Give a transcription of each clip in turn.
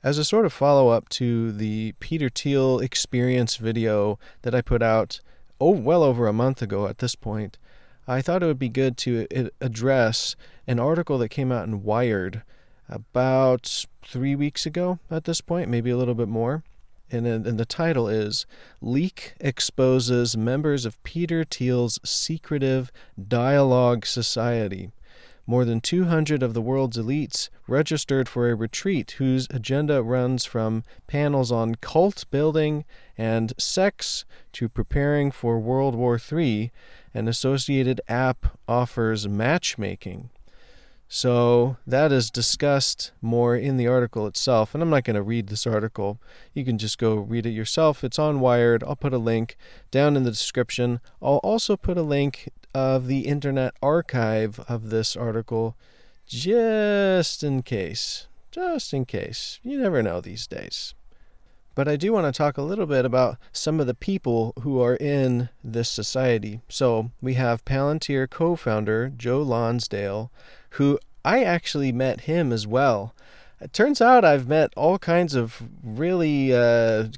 As a sort of follow-up to the Peter Thiel experience video that I put out, well over a month ago at this point, I thought it would be good to address an article that came out in Wired about 3 weeks ago at this point, maybe a little bit more. And the title is Leak Exposes Members of Peter Thiel's Secretive Dialog Society. More than 200 of the world's elites registered for a retreat whose agenda runs from panels on cult building and sex to preparing for World War III. An associated app offers matchmaking. So that is discussed more in the article itself, and I'm not going to read this article. You can just go read it yourself. It's on Wired. I'll put a link down in the description. I'll also put a link of the Internet Archive of this article just in case. Just in case. You never know these days. But I do want to talk a little bit about some of the people who are in this society. So we have Palantir co-founder Joe Lonsdale, who I actually met him as well. It turns out I've met all kinds of really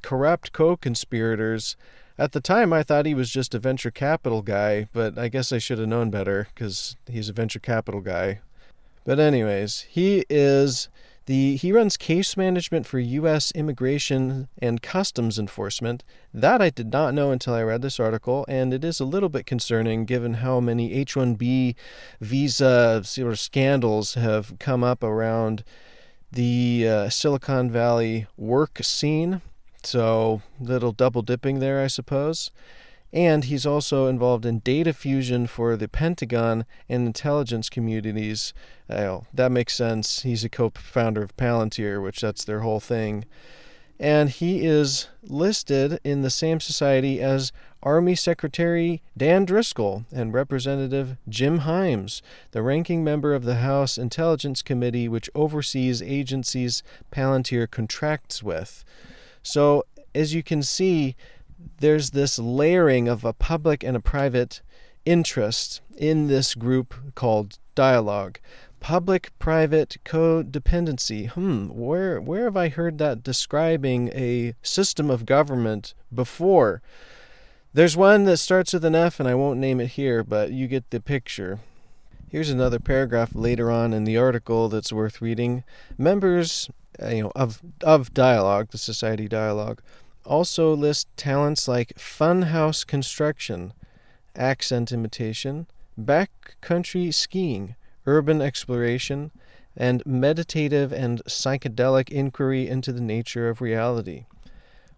corrupt co-conspirators. At the time, I thought he was just a venture capital guy, but I guess I should have known better because he's a venture capital guy. But anyways, he runs case management for U.S. Immigration and Customs Enforcement. That I did not know until I read this article, and it is a little bit concerning given how many H-1B visa sort of scandals have come up around the Silicon Valley work scene. So, little double dipping there, I suppose. And he's also involved in data fusion for the Pentagon and intelligence communities. That makes sense. He's a co-founder of Palantir, which that's their whole thing. And he is listed in the same society as Army Secretary Dan Driscoll and Representative Jim Himes, the ranking member of the House Intelligence Committee, which oversees agencies Palantir contracts with. So, as you can see, there's this layering of a public and a private interest in this group called Dialog. Public-private codependency. Where have I heard that describing a system of government before? There's one that starts with an F, and I won't name it here, but you get the picture. Here's another paragraph later on in the article that's worth reading. Members of Dialog, the Society Dialog, also list talents like funhouse construction, accent imitation, backcountry skiing, urban exploration, and meditative and psychedelic inquiry into the nature of reality.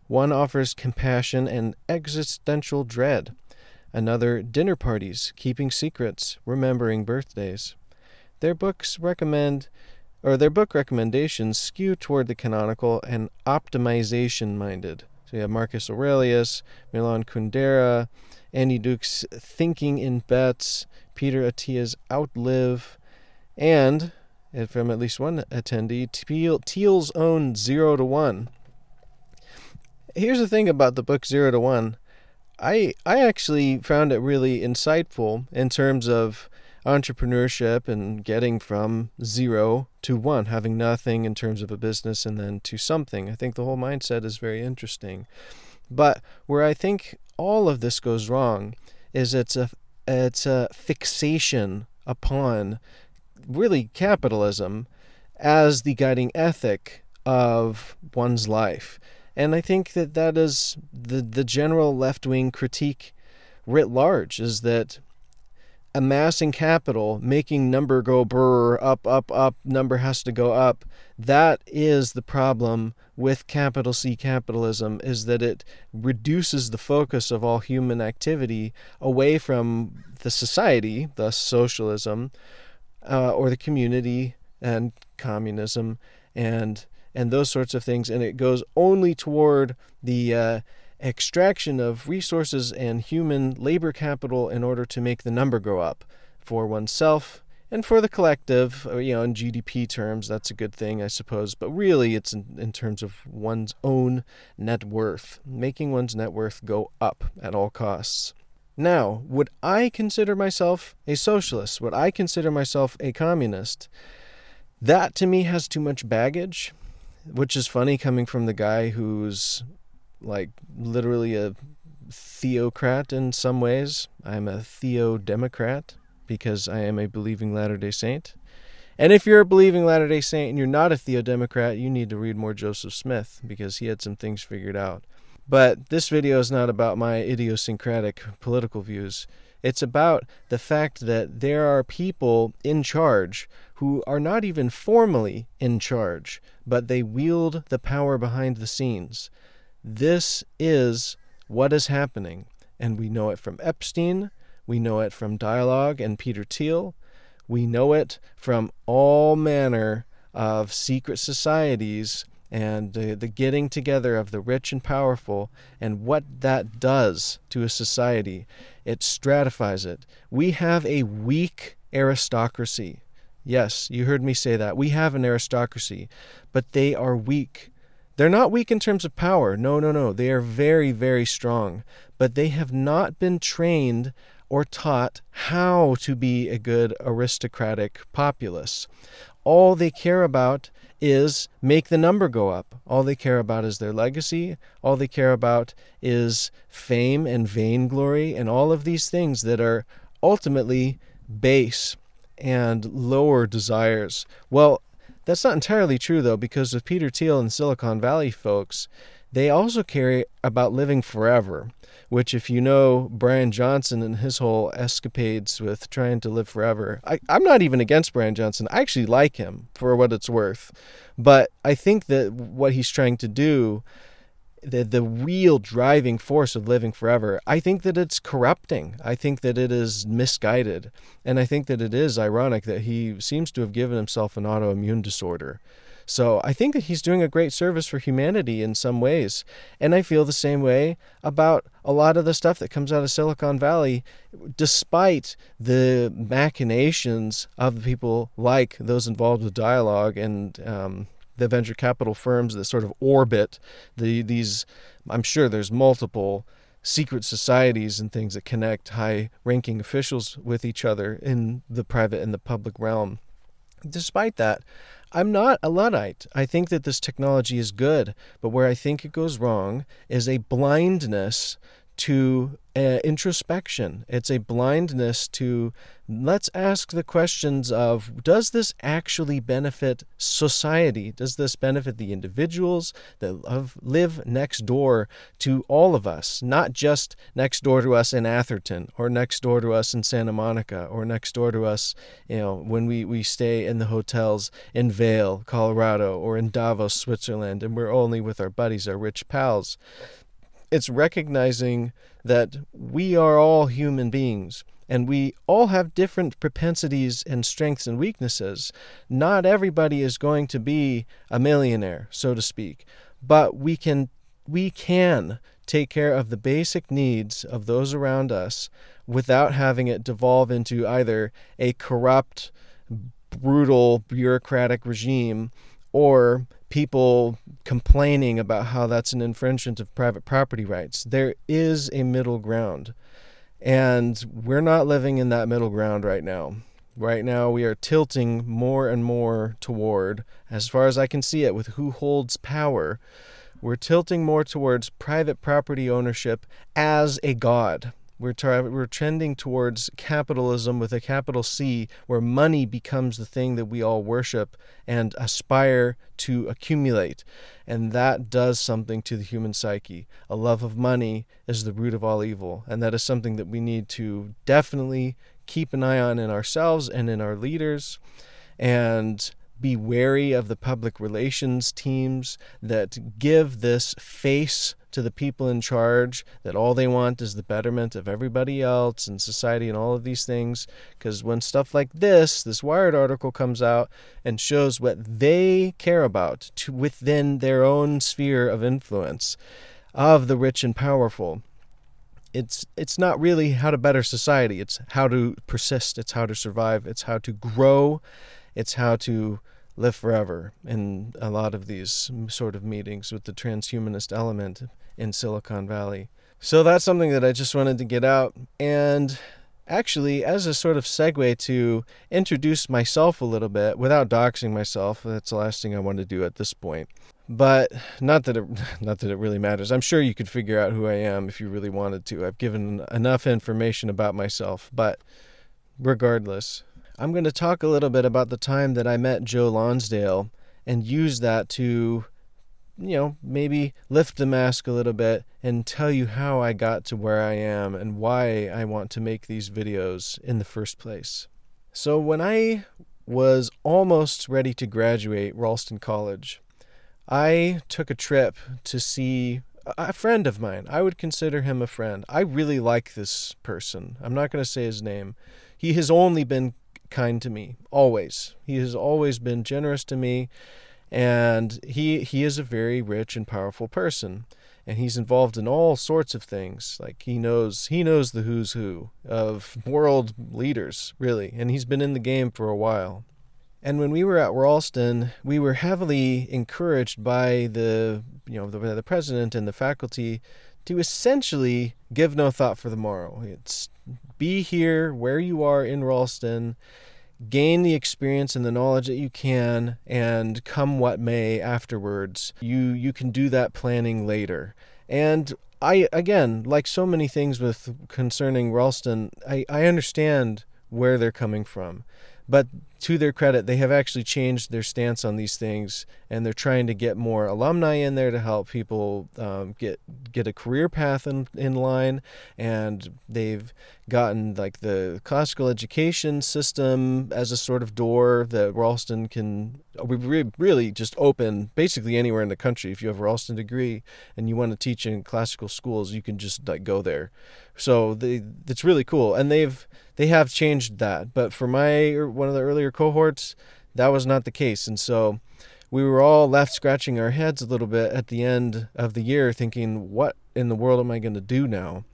One offers compassion and existential dread. Another, dinner parties, keeping secrets, remembering birthdays. Their book recommendations skew toward the canonical and optimization-minded. So you have Marcus Aurelius, Milan Kundera, Andy Duke's Thinking in Bets, Peter Attia's Outlive, and from at least one attendee, Thiel's own 0 to 1. Here's the thing about the book 0 to 1. I actually found it really insightful in terms of entrepreneurship and getting from 0 to 1, having nothing in terms of a business and then to something. I think the whole mindset is very interesting. But where I think all of this goes wrong is it's a fixation upon really capitalism as the guiding ethic of one's life. And I think that is the general left-wing critique writ large, is that amassing capital, making number go brr, up, number has to go up. That is the problem with capital C capitalism, is that it reduces the focus of all human activity away from the society, thus socialism, or the community and communism and those sorts of things, and it goes only toward the extraction of resources and human labor capital in order to make the number go up for oneself and for the collective. In GDP terms, that's a good thing, I suppose, but really it's in terms of one's own net worth, making one's net worth go up at all costs. Now, would I consider myself a socialist? Would I consider myself a communist? That, to me, has too much baggage. which is funny coming from the guy who's like literally a theocrat in some ways. I'm a theo-democrat because I am a believing Latter-day Saint. And if you're a believing Latter-day Saint and you're not a theo-democrat, you need to read more Joseph Smith because he had some things figured out. But this video is not about my idiosyncratic political views. It's about the fact that there are people in charge who are not even formally in charge, but they wield the power behind the scenes. This is what is happening, and we know it from Epstein, we know it from Dialog and Peter Thiel, we know it from all manner of secret societies and the getting together of the rich and powerful, and what that does to a society. It stratifies it. We have a weak aristocracy. Yes, you heard me say that. We have an aristocracy, but they are weak. They're not weak in terms of power. No. They are very, very strong. But they have not been trained or taught how to be a good aristocratic populace. All they care about is make the number go up. All they care about is their legacy. All they care about is fame and vainglory and all of these things that are ultimately base and lower desires. Well, that's not entirely true, though, because with Peter Thiel and Silicon Valley folks, they also care about living forever, which, if you know Brian Johnson and his whole escapades with trying to live forever, I'm not even against Brian Johnson. I actually like him for what it's worth. But I think that what he's trying to do, the real driving force of living forever, I think that it's corrupting. I think that it is misguided. And I think that it is ironic that he seems to have given himself an autoimmune disorder. So I think that he's doing a great service for humanity in some ways. And I feel the same way about a lot of the stuff that comes out of Silicon Valley, despite the machinations of the people like those involved with Dialog and the venture capital firms that sort of orbit these. I'm sure there's multiple secret societies and things that connect high-ranking officials with each other in the private and the public realm. Despite that, I'm not a Luddite. I think that this technology is good, but where I think it goes wrong is a blindness to introspection. It's a blindness to, let's ask the questions of, does this actually benefit society? Does this benefit the individuals that live next door to all of us, not just next door to us in Atherton or next door to us in Santa Monica or next door to us, when we stay in the hotels in Vail, Colorado, or in Davos, Switzerland, and we're only with our buddies, our rich pals. It's recognizing that we are all human beings and we all have different propensities and strengths and weaknesses. Not everybody is going to be a millionaire, so to speak, but we can take care of the basic needs of those around us without having it devolve into either a corrupt, brutal, bureaucratic regime or people complaining about how that's an infringement of private property rights. There is a middle ground, and we're not living in that middle ground right now. Right now, we are tilting more and more toward, as far as I can see it, with who holds power, we're tilting more towards private property ownership as a god. We're trending towards capitalism with a capital C, where money becomes the thing that we all worship and aspire to accumulate. And that does something to the human psyche. A love of money is the root of all evil. And that is something that we need to definitely keep an eye on in ourselves and in our leaders. And be wary of the public relations teams that give this face to the people in charge, that all they want is the betterment of everybody else and society and all of these things. Because when stuff like this Wired article comes out and shows what they care about within their own sphere of influence of the rich and powerful, it's not really how to better society. It's how to persist. It's how to survive. It's how to grow. It's how to live forever in a lot of these sort of meetings with the transhumanist element in Silicon Valley. So that's something that I just wanted to get out. And actually, as a sort of segue to introduce myself a little bit, without doxing myself, that's the last thing I want to do at this point. But not that it not that it really matters. I'm sure you could figure out who I am if you really wanted to. I've given enough information about myself, but regardless, I'm going to talk a little bit about the time that I met Joe Lonsdale and use that to, maybe lift the mask a little bit and tell you how I got to where I am and why I want to make these videos in the first place. So when I was almost ready to graduate Ralston College, I took a trip to see a friend of mine. I would consider him a friend. I really like this person. I'm not going to say his name. He has only been kind to me, always. He has always been generous to me, and he is a very rich and powerful person. And he's involved in all sorts of things. Like he knows the who's who of world leaders, really. And he's been in the game for a while. And when we were at Ralston, we were heavily encouraged by the president and the faculty to essentially give no thought for the morrow. It's be here where you are in Ralston, gain the experience and the knowledge that you can, and come what may afterwards, you can do that planning later. And I, again, like so many things with concerning Ralston, I understand where they're coming from. But to their credit, they have actually changed their stance on these things, and they're trying to get more alumni in there to help people get a career path in line. And they've gotten like the classical education system as a sort of door that Ralston can really just open basically anywhere in the country. If you have a Ralston degree and you want to teach in classical schools, you can just like go there. So it's really cool, and they have changed that. But for one of the earlier cohorts, that was not the case, and so we were all left scratching our heads a little bit at the end of the year, thinking, "What in the world am I going to do now?"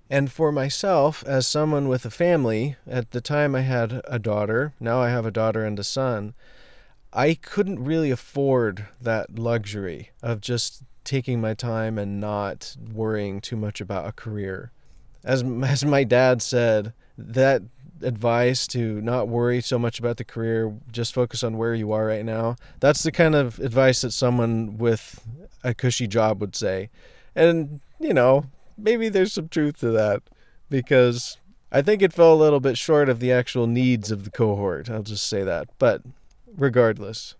And for myself, as someone with a family, at the time I had a daughter. Now I have a daughter and a son. I couldn't really afford that luxury of just taking my time and not worrying too much about a career. As my dad said, that advice to not worry so much about the career, just focus on where you are right now, that's the kind of advice that someone with a cushy job would say. And, maybe there's some truth to that, because I think it fell a little bit short of the actual needs of the cohort. I'll just say that. But regardless,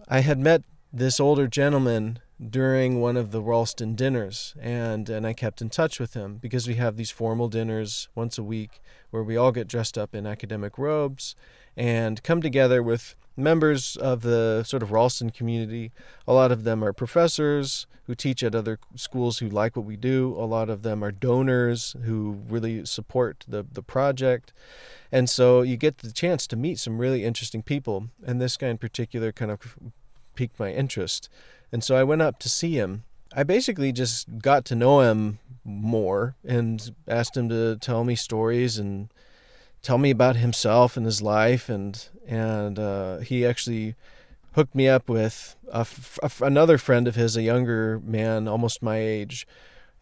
I had met this older gentleman during one of the Ralston dinners, and I kept in touch with him because we have these formal dinners once a week where we all get dressed up in academic robes and come together with members of the sort of Ralston community. A lot of them are professors who teach at other schools who like what we do. A lot of them are donors who really support the project. And so you get the chance to meet some really interesting people, and this guy in particular kind of piqued my interest. And so I went up to see him. I basically just got to know him more and asked him to tell me stories and tell me about himself and his life. And he actually hooked me up with another friend of his, a younger man, almost my age.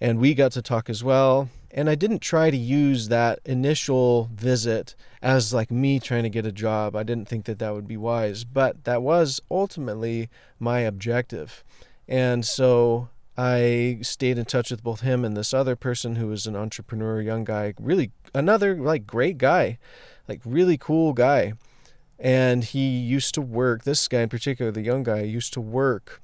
And we got to talk as well. And I didn't try to use that initial visit as like me trying to get a job. I didn't think that would be wise, but that was ultimately my objective. And so I stayed in touch with both him and this other person who was an entrepreneur, young guy, really another like great guy, like really cool guy. And he used to work, this guy in particular, the young guy, used to work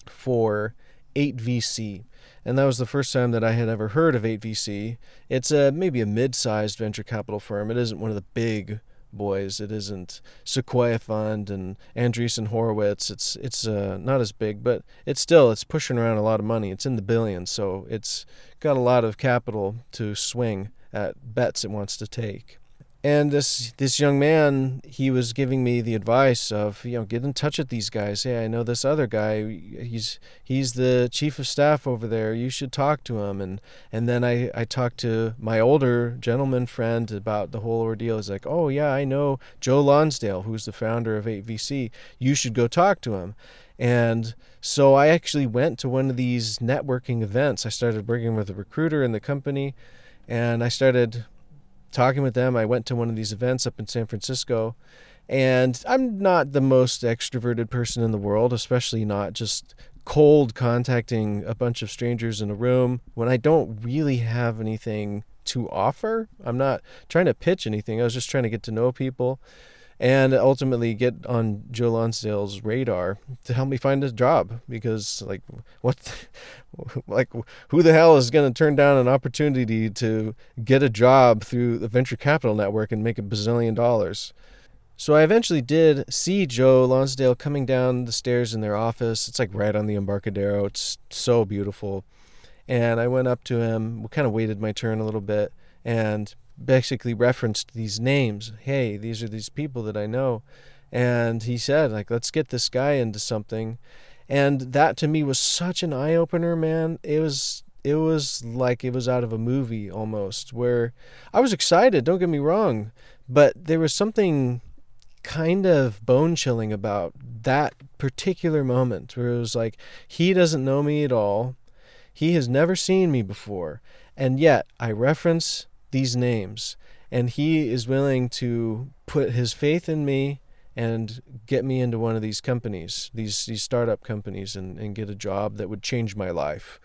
for 8VC. And that was the first time that I had ever heard of 8VC. It's maybe a mid-sized venture capital firm. It isn't one of the big boys. It isn't Sequoia Fund and Andreessen Horowitz. It's not as big, but it's pushing around a lot of money. It's in the billions, so it's got a lot of capital to swing at bets it wants to take. And this young man, he was giving me the advice of, get in touch with these guys. Hey, I know this other guy. He's the chief of staff over there. You should talk to him. And then I talked to my older gentleman friend about the whole ordeal. He's like, oh, yeah, I know Joe Lonsdale, who's the founder of 8VC. You should go talk to him. And so I actually went to one of these networking events. I started working with a recruiter in the company, and I started talking with them. I went to one of these events up in San Francisco, and I'm not the most extroverted person in the world, especially not just cold contacting a bunch of strangers in a room when I don't really have anything to offer. I'm not trying to pitch anything. I was just trying to get to know people and ultimately get on Joe Lonsdale's radar to help me find a job. Because like, what, like, who the hell is going to turn down an opportunity to get a job through the venture capital network and make $1 bazillion? So I eventually did see Joe Lonsdale coming down the stairs in their office. It's like right on the Embarcadero. It's so beautiful. And I went up to him, kind of waited my turn a little bit, and basically referenced these names. Hey, these are these people that I know. And he said, like, let's get this guy into something. And that to me was such an eye-opener, man. It was like it was out of a movie almost, where I was excited, don't get me wrong, but there was something kind of bone-chilling about that particular moment where it was like, he doesn't know me at all. He has never seen me before, and yet I reference these names, and he is willing to put his faith in me and get me into one of these companies, these startup companies, and get a job that would change my life.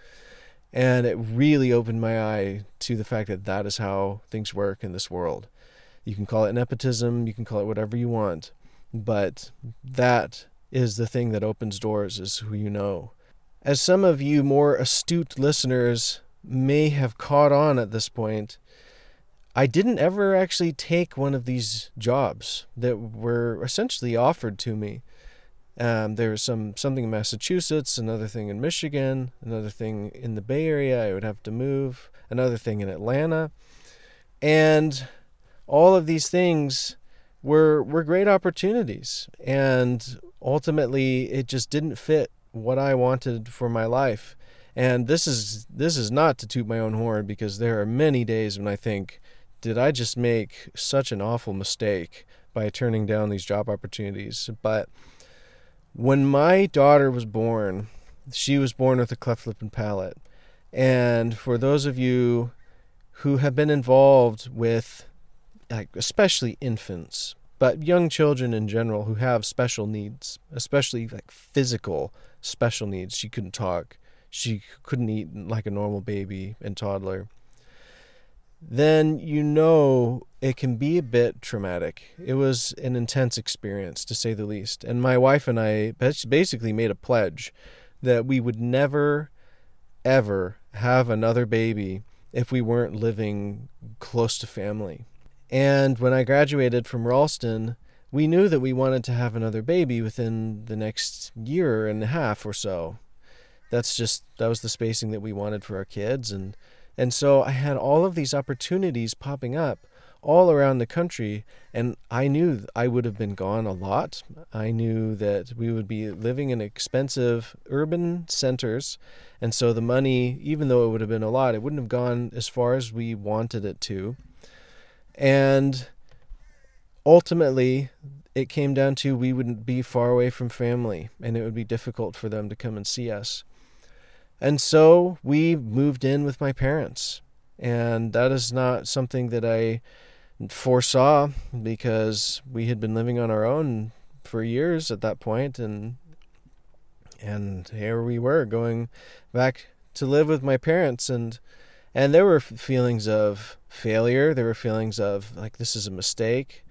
And it really opened my eye to the fact that that is how things work in this world. You can call it nepotism, you can call it whatever you want, but that is the thing that opens doors, is who you know. As some of you more astute listeners may have caught on at this point, I didn't ever actually take one of these jobs that were essentially offered to me. There was something in Massachusetts, another thing in Michigan, another thing in the Bay Area. I would have to move, another thing in Atlanta. And all of these things were great opportunities. And ultimately, it just didn't fit what I wanted for my life. And this is not to toot my own horn, because there are many days when I think, did I just make such an awful mistake by turning down these job opportunities? But when my daughter was born, she was born with a cleft lip and palate. And for those of you who have been involved with, like, especially infants, but young children in general who have special needs, especially like physical special needs. She couldn't talk. She couldn't eat like a normal baby and toddler. Then you know it can be a bit traumatic. It was an intense experience, to say the least. And my wife and I basically made a pledge that we would never, ever have another baby if we weren't living close to family. And when I graduated from Ralston, we knew that we wanted to have another baby within the next year and a half or so. That was the spacing that we wanted for our kids. And so I had all of these opportunities popping up all around the country, and I knew I would have been gone a lot. I knew that we would be living in expensive urban centers, and so the money, even though it would have been a lot, it wouldn't have gone as far as we wanted it to. And ultimately, it came down to we wouldn't be far away from family, and it would be difficult for them to come and see us. And so we moved in with my parents. And that is not something that I foresaw, because we had been living on our own for years at that point, and here we were going back to live with my parents, and there were feelings of failure. There were feelings of like, this is a mistake.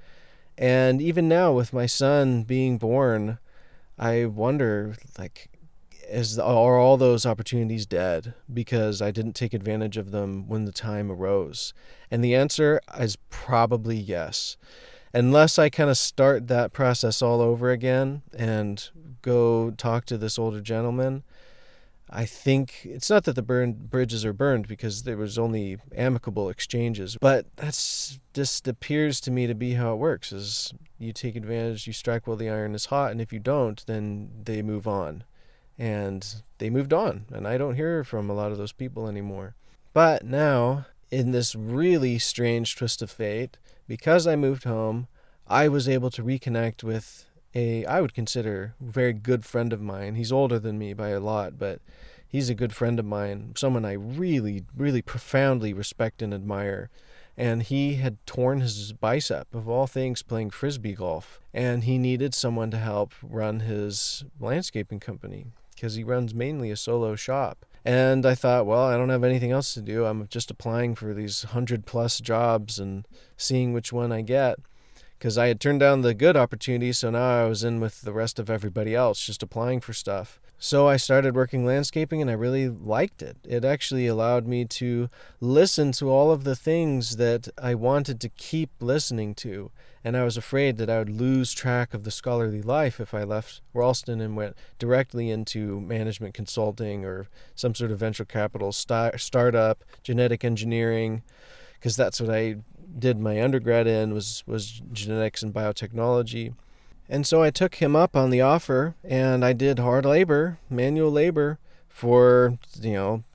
And even now with my son being born, I wonder, like, are all those opportunities dead because I didn't take advantage of them when the time arose? And the answer is probably yes. Unless I kind of start that process all over again and go talk to this older gentleman, I think it's not that the bridges are burned, because there was only amicable exchanges, but that's just appears to me to be how it works, is you take advantage, you strike while the iron is hot, and if you don't, then they move on. And they moved on, and I don't hear from a lot of those people anymore. But now, in this really strange twist of fate, because I moved home, I was able to reconnect with I would consider, very good friend of mine. He's older than me by a lot, but he's a good friend of mine, someone I really, really profoundly respect and admire. And he had torn his bicep, of all things, playing frisbee golf, and he needed someone to help run his landscaping company. because he runs mainly a solo shop. And I thought, well, I don't have anything else to do. I'm just applying for these 100+ jobs and seeing which one I get, because I had turned down the good opportunities, so now I was in with the rest of everybody else, just applying for stuff. So I started working landscaping, and I really liked it. It actually allowed me to listen to all of the things that I wanted to keep listening to, and I was afraid that I would lose track of the scholarly life if I left Ralston and went directly into management consulting or some sort of venture capital startup, genetic engineering, because that's what I did my undergrad in, was genetics and biotechnology. And so I took him up on the offer, and I did hard labor, manual labor, for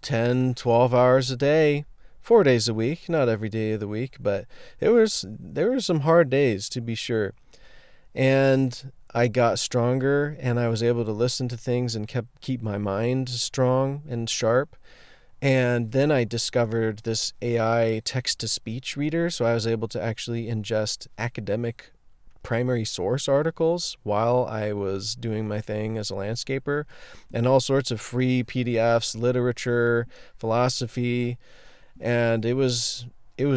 10, 12 hours a day, 4 days a week, not every day of the week, but there were some hard days, to be sure. And I got stronger, and I was able to listen to things and keep my mind strong and sharp. And then I discovered this AI text-to-speech reader, so I was able to actually ingest academic primary source articles while I was doing my thing as a landscaper, and all sorts of free PDFs, literature, philosophy, and it was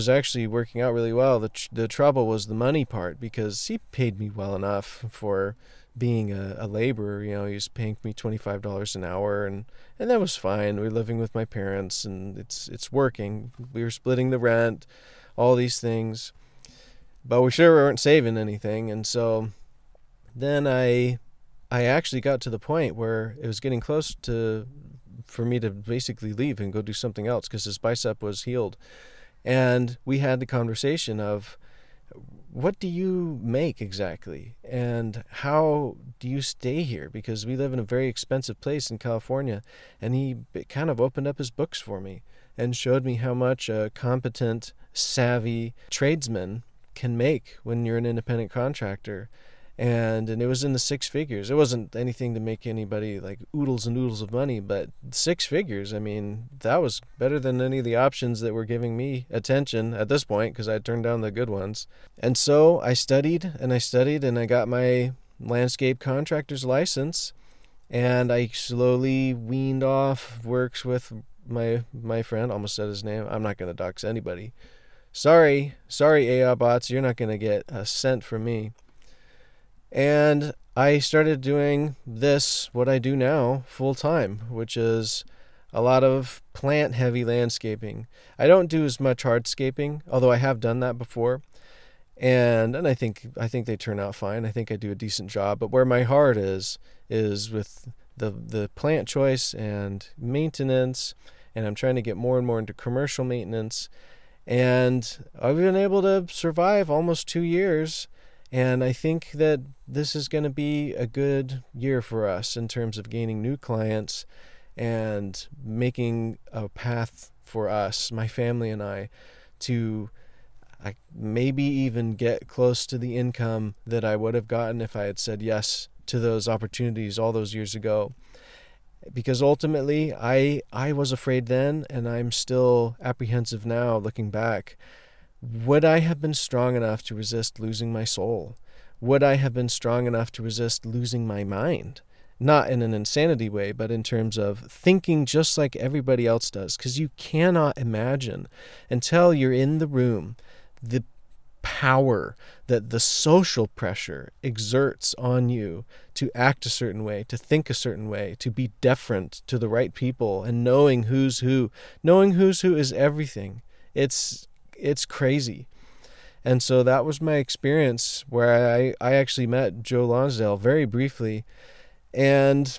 actually working out really well. The trouble was the money part, because he paid me well enough for being a laborer. He was paying me $25 an hour, and that was fine. We were living with my parents, and it's working. We were splitting the rent, all these things, but we sure weren't saving anything. And so then I actually got to the point where it was getting close for me to basically leave and go do something else, because his bicep was healed. And we had the conversation of, what do you make exactly? And how do you stay here? Because we live in a very expensive place in California. And he kind of opened up his books for me and showed me how much a competent, savvy tradesman can make when you're an independent contractor. And it was in the six figures. It wasn't anything to make anybody like oodles and oodles of money, but six figures, I mean, that was better than any of the options that were giving me attention at this point, because I turned down the good ones. And so I studied and I studied, and I got my landscape contractor's license, and I slowly weaned off works with my friend. Almost said his name. I'm not going to dox anybody. Sorry AI bots, you're not going to get a cent from me. And I started doing what I do now, full time, which is a lot of plant-heavy landscaping. I don't do as much hardscaping, although I have done that before. And I think they turn out fine. I think I do a decent job. But where my heart is with the plant choice and maintenance, and I'm trying to get more and more into commercial maintenance. And I've been able to survive almost 2 years. And I think that this is going to be a good year for us in terms of gaining new clients and making a path for us, my family and I, to maybe even get close to the income that I would have gotten if I had said yes to those opportunities all those years ago. Because ultimately, I was afraid then, and I'm still apprehensive now looking back. Would I have been strong enough to resist losing my soul? Would I have been strong enough to resist losing my mind? Not in an insanity way, but in terms of thinking just like everybody else does. Because you cannot imagine, until you're in the room, the power that the social pressure exerts on you to act a certain way, to think a certain way, to be deferent to the right people, and knowing who's who. Knowing who's who is everything. It's crazy. And so that was my experience, where I actually met Joe Lonsdale very briefly and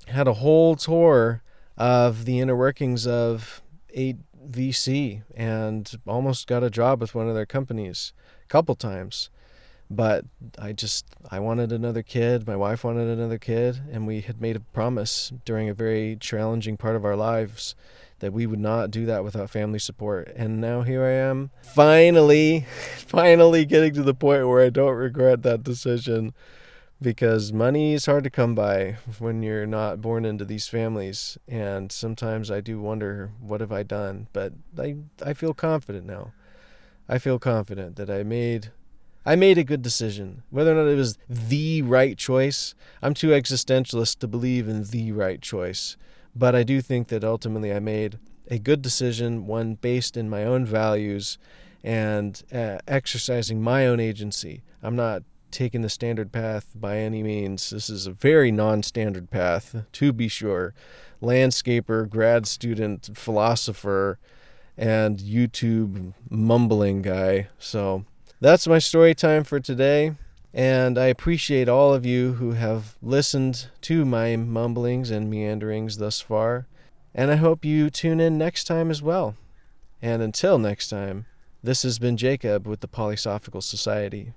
had a whole tour of the inner workings of 8VC, and almost got a job with one of their companies a couple times. But I wanted another kid. My wife wanted another kid, and we had made a promise during a very challenging part of our lives that we would not do that without family support. And now here I am, finally getting to the point where I don't regret that decision, because money is hard to come by when you're not born into these families. And sometimes I do wonder, what have I done? But I feel confident now. I feel confident that I made I made a good decision. Whether or not it was the right choice, I'm too existentialist to believe in the right choice. But I do think that ultimately I made a good decision, one based in my own values and exercising my own agency. I'm not taking the standard path by any means. This is a very non-standard path, to be sure. Landscaper, grad student, philosopher, and YouTube mumbling guy. So that's my story time for today. And I appreciate all of you who have listened to my mumblings and meanderings thus far. And I hope you tune in next time as well. And until next time, this has been Jacob with the Polysophical Society.